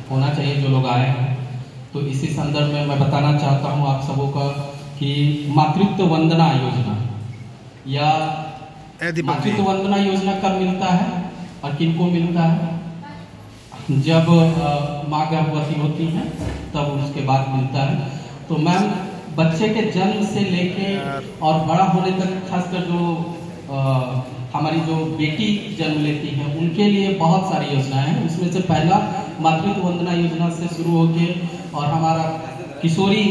होना चाहिए जो लोग आए हैं। तो इसी संदर्भ में मैं बताना चाहता हूँ आप सबों का कि मातृत्व वंदना योजना या मातृत्व वंदना योजना कब मिलता है और किनको मिलता है? जब माँ गर्भवती होती हैं तब उसके बाद मिलता है। तो मैम बच्चे के जन्म से लेके और बड़ा होने तक, खासकर जो हमारी जो बेटी जन्म लेती हैं उनके लिए बहुत सारी योजनाएं हैं। उसमें से पहला मातृत्व वंदना योजना से शुरू होके और हमारा किशोरी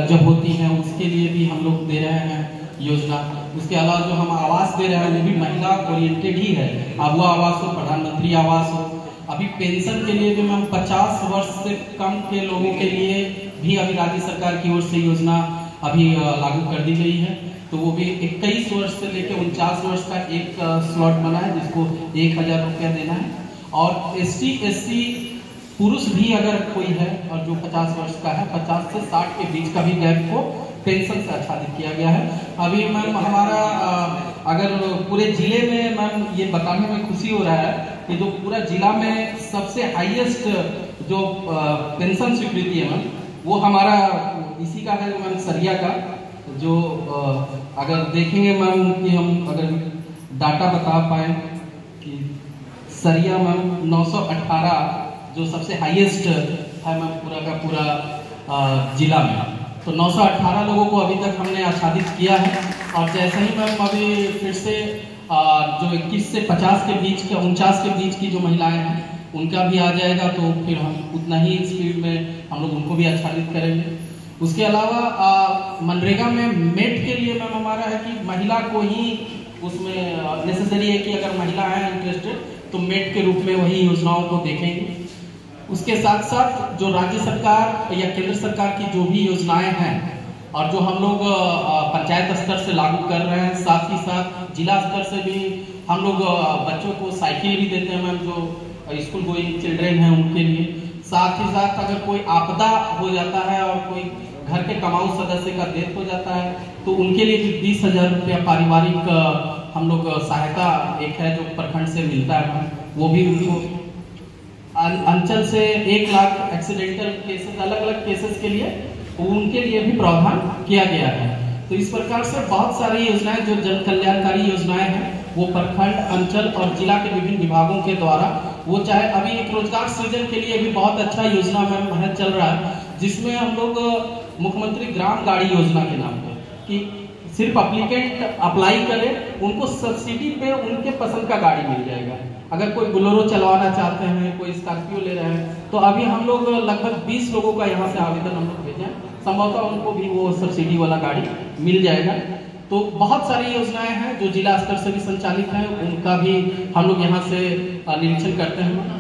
जब होती हैं उसके लिए भी हम लोग दे रहे हैं योजना। उसके अलावा जो हम आवास दे रहे हैं वो भी महिला ओरिएंटेड ही है। अब वो आवास हो, प्रधानमंत्री आवास हो। अभी पेंशन के लिए भी मैम 50 वर्ष से कम के लोगों के लिए भी अभी राज्य सरकार की ओर से योजना अभी लागू कर दी गई है। तो वो भी 21 वर्ष से लेकर 49 वर्ष का एक स्लॉट बना है जिसको 1000 रुपया देना है। और ST/SC पुरुष भी अगर कोई है और जो 50 वर्ष का है, 50 से 60 के बीच का भी गैप को पेंशन से आच्छादित किया गया है। अभी मैम हमारा अगर पूरे जिले में मैम ये बताने में खुशी हो रहा है कि जो पूरा जिला में सबसे हाईएस्ट जो पेंशन स्वीकृति है मैम वो हमारा इसी का है मैम, सरिया का। जो अगर देखेंगे मैम कि हम अगर डाटा बता पाए कि सरिया मैम 918 जो सबसे हाईएस्ट है मैम पूरा का पूरा जिला में। तो 918 लोगों को अभी तक हमने आच्छादित किया है। और जैसे ही मैम अभी फिर से जो 21 से 50 के बीच के 49 के बीच की जो महिलाएं हैं उनका भी आ जाएगा तो फिर हम उतना ही स्पीड में हम लोग उनको भी आच्छादित करेंगे। उसके अलावा मनरेगा में मेट के लिए मैम हमारा है कि महिला को ही उसमें नेसेसरी है कि अगर महिला है इंटरेस्टेड तो मेट के रूप में वही योजनाओं को देखेंगे। उसके साथ साथ जो राज्य सरकार या केंद्र सरकार की जो भी योजनाएं हैं और जो हम लोग पंचायत स्तर से लागू कर रहे हैं, साथ ही साथ जिला स्तर से भी हम लोग बच्चों को साइकिल भी देते हैं मैम, जो स्कूल गोइंग चिल्ड्रेन हैं उनके लिए। साथ ही साथ अगर कोई आपदा हो जाता है और कोई घर के कमाऊ सदस्य का डेथ हो जाता है तो उनके लिए भी 20,000 रुपया पारिवारिक हम लोग सहायता एक है जो प्रखंड से मिलता है, वो भी उनको अंचल से 1 लाख एक्सीडेंटल केसेस, अलग अलग केसेस के लिए उनके लिए भी प्रावधान किया गया है। तो इस प्रकार से बहुत सारी योजनाएं जो जन कल्याणकारी योजनाएं हैं वो प्रखंड, अंचल और जिला के विभिन्न विभागों के द्वारा, वो चाहे अभी एक रोजगार सृजन के लिए भी बहुत अच्छा योजना में चल रहा है जिसमें हम लोग मुख्यमंत्री ग्राम गाड़ी योजना के नाम पे कि सिर्फ अप्लीकेंट अप्लाई करे उनको सब्सिडी पे उनके पसंद का गाड़ी मिल जाएगा। अगर कोई बोलेरो चलवाना चाहते हैं, कोई स्कॉर्पियो ले रहे हैं तो अभी हम लोग लगभग 20 लोगों का यहाँ से आवेदन हम लोग भेजे हैं, संभवतः उनको भी वो सब्सिडी वाला गाड़ी मिल जाएगा। तो बहुत सारी योजनाएं हैं जो जिला स्तर से भी संचालित हैं, उनका भी हम लोग यहाँ से निरीक्षण करते हैं।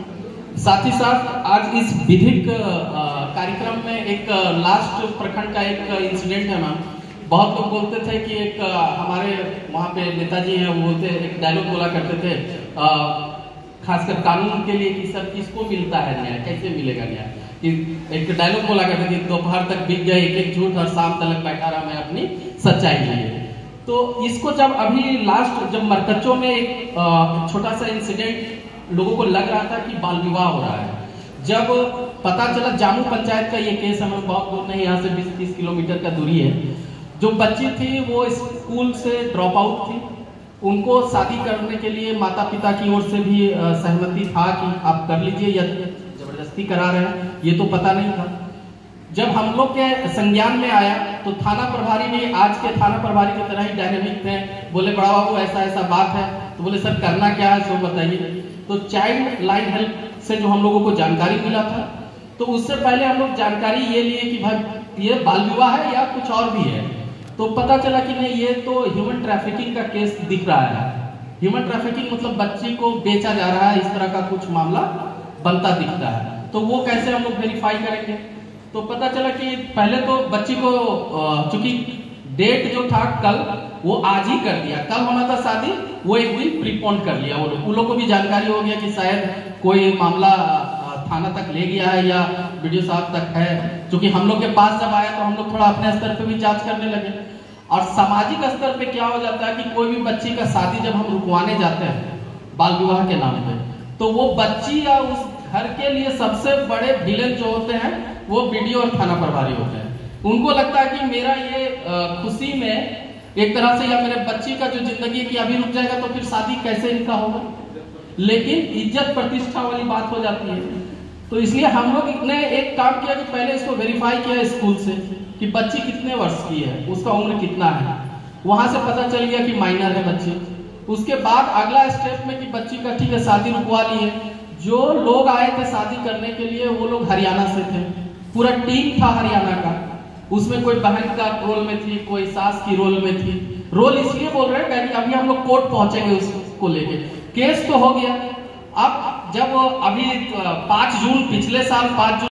साथ ही साथ आज इस विधिक कार्यक्रम में एक लास्ट प्रखंड का एक इंसिडेंट है मैम। बहुत लोग बोलते थे कि एक हमारे वहाँ पे नेताजी हैं वो बोलते एक डायलॉग बोला करते थे खासकर कानून के लिए कि सर किसको मिलता है न्याय, कैसे मिलेगा न्याय। कि एक डायलॉग बोला करते थे दोपहर तक बिक गए एक झूठ और शाम तक बैठा रहा मैं अपनी सच्चाई के लिए। तो इसको जब अभी लास्ट जब मरकच्चों में एक छोटा सा इंसिडेंट लोगों को लग रहा था कि बाल विवाह हो रहा है, जब पता चला जामू पंचायत का ये केस हमें बहुत दूर नहीं, यहाँ से 20-30 किलोमीटर का दूरी है। जो बच्ची थी वो स्कूल से ड्रॉप आउट थी, उनको शादी करने के लिए माता पिता की ओर से भी सहमति था कि आप कर लीजिए या जबरदस्ती करा रहे हैं ये तो पता नहीं था। जब हम लोग के संज्ञान में आया तो थाना प्रभारी भी आज के थाना प्रभारी की तरह ही डायनेमिक थे, बोले बड़ा बाबू ऐसा ऐसा बात है, तो बोले सर करना क्या है सो बताइए। तो चाइल्ड लाइन हेल्प से जो हम लोगों को जानकारी मिला था तो उससे पहले हम लोग जानकारी ये लिए कि भाई ये बाल विवाह है या कुछ और भी है, तो पता चला कि नहीं ये तो ह्यूमन ट्रैफिकिंग का केस दिख रहा है। ह्यूमन ट्रैफिकिंग मतलब बच्ची को बेचा जा रहा है, इस तरह का कुछ मामला बनता दिखता है। तो वो कैसे हम लोग वेरीफाई करेंगे, तो पता चला कि पहले तो बच्ची को चूंकि डेट जो था कल वो आज ही कर दिया, कल होना था शादी वो एक दिन प्रीपोन कर लिया। वो लोग को भी जानकारी हो गया कि शायद कोई मामला थाना तक ले गया है या वीडियो साहब तक है। क्योंकि हम लोग के पास जब आया तो हम लोग थोड़ा अपने स्तर पे भी जांच करने लगे। और सामाजिक स्तर पे क्या हो जाता है कि कोई भी बच्ची का शादी जब हम रुकवाने जाते हैं बाल विवाह के नाम पे, तो वो बच्ची या उस घर के लिए सबसे बड़े विलेन जो होते हैं वो बीडीओ और थाना प्रभारी होते हैं। उनको लगता है कि मेरा ये खुशी में एक तरह से, या मेरे बच्ची का जो जिंदगी की अभी रुक जाएगा तो फिर शादी कैसे इनका होगा। लेकिन इज्जत प्रतिष्ठा वाली बात हो जाती है। तो इसलिए हम लोग ने एक काम किया कि पहले इसको वेरीफाई किया स्कूल से कि बच्ची कितने वर्ष की है, उसका उम्र कितना है। वहां से पता चल गया कि माइनर है बच्ची। उसके बाद अगला स्टेप में कि बच्ची का ठीक है शादी रुकवा लिए। जो लोग आए थे शादी करने के लिए वो लोग हरियाणा से थे, पूरा टीम था हरियाणा का। उसमें कोई बहन का रोल में थी, कोई सास की रोल में थी। रोल इसलिए बोल रहे हैं कि अभी हम लोग कोर्ट पहुंचेंगे उसको लेके। केस तो हो गया। अब जब अभी 5 जून पिछले साल 5 जून